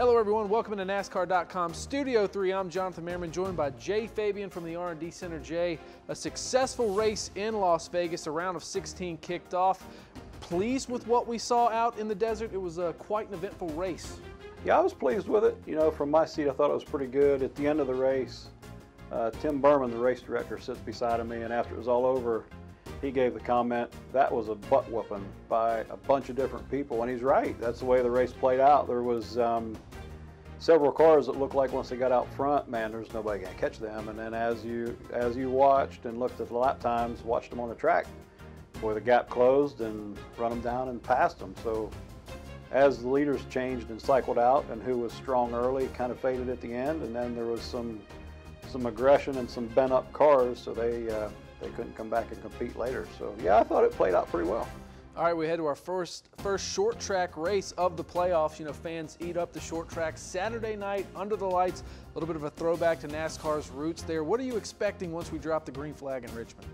Hello everyone, welcome to NASCAR.com Studio 3. I'm Jonathan Merriman, joined by Jay Fabian from the R&D Center. Jay, a successful race in Las Vegas, a round of 16 kicked off. Pleased with what we saw out in the desert? It was quite an eventful race. Yeah, I was pleased with it. You know, from my seat, I thought it was pretty good. At the end of the race, Tim Berman, the race director, sits beside me, and after it was all over, he gave the comment, that was a butt whooping by a bunch of different people, and he's right. That's the way the race played out. There was several cars that looked like once they got out front, man, there's nobody gonna catch them. And then as you watched and looked at the lap times, watched them on the track, boy, the gap closed and run them down and passed them. So as the leaders changed and cycled out, and who was strong early kind of faded at the end, and then there was some aggression and some bent up cars, so they couldn't come back and compete later. So yeah, I thought it played out pretty well. All right, we head to our first short track race of the playoffs. You know, fans eat up the short track. Saturday night, under the lights, a little bit of a throwback to NASCAR's roots there. What are you expecting once we drop the green flag in Richmond?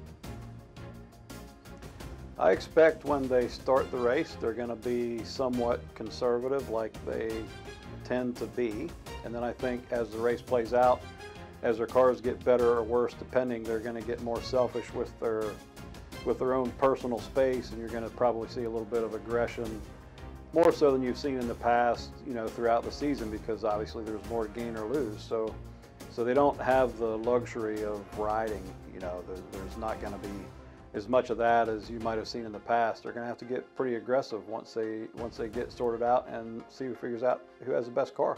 I expect when they start the race, they're going to be somewhat conservative like they tend to be. And then I think as the race plays out, as their cars get better or worse, depending, they're going to get more selfish with their own personal space, and you're going to probably see a little bit of aggression, more so than you've seen in the past, you know, throughout the season, because obviously there's more to gain or lose. So they don't have the luxury of riding. You know, there's not going to be as much of that as you might have seen in the past. They're going to have to get pretty aggressive once they get sorted out and see who figures out who has the best car.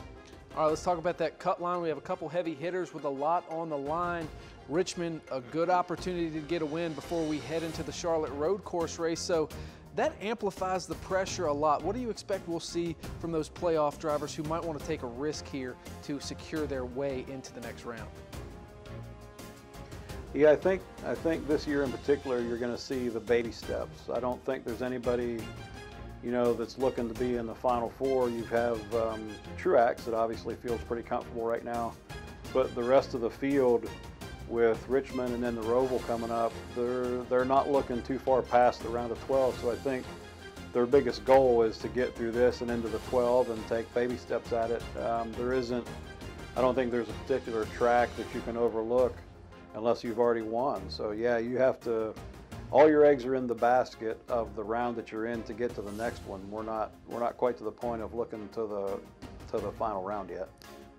All right, let's talk about that cut line. We have a couple heavy hitters with a lot on the line. Richmond, a good opportunity to get a win before we head into the Charlotte road course race. So that amplifies the pressure a lot. What do you expect we'll see from those playoff drivers who might want to take a risk here to secure their way into the next round? Yeah, I think this year in particular, you're going to see the baby steps. I don't think there's anybody, you know, that's looking to be in the Final Four. You have Truex that obviously feels pretty comfortable right now, but the rest of the field with Richmond and then the Roval coming up, they're not looking too far past the round of 12. So I think their biggest goal is to get through this and into the 12 and take baby steps at it. I don't think there's a particular track that you can overlook unless you've already won. So yeah, you have to, all your eggs are in the basket of the round that you're in to get to the next one. We're not quite to the point of looking to the final round yet.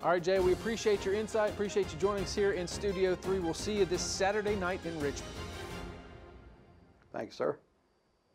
All right, Jay, we appreciate your insight. Appreciate you joining us here in Studio 3. We'll see you this Saturday night in Richmond. Thanks, sir.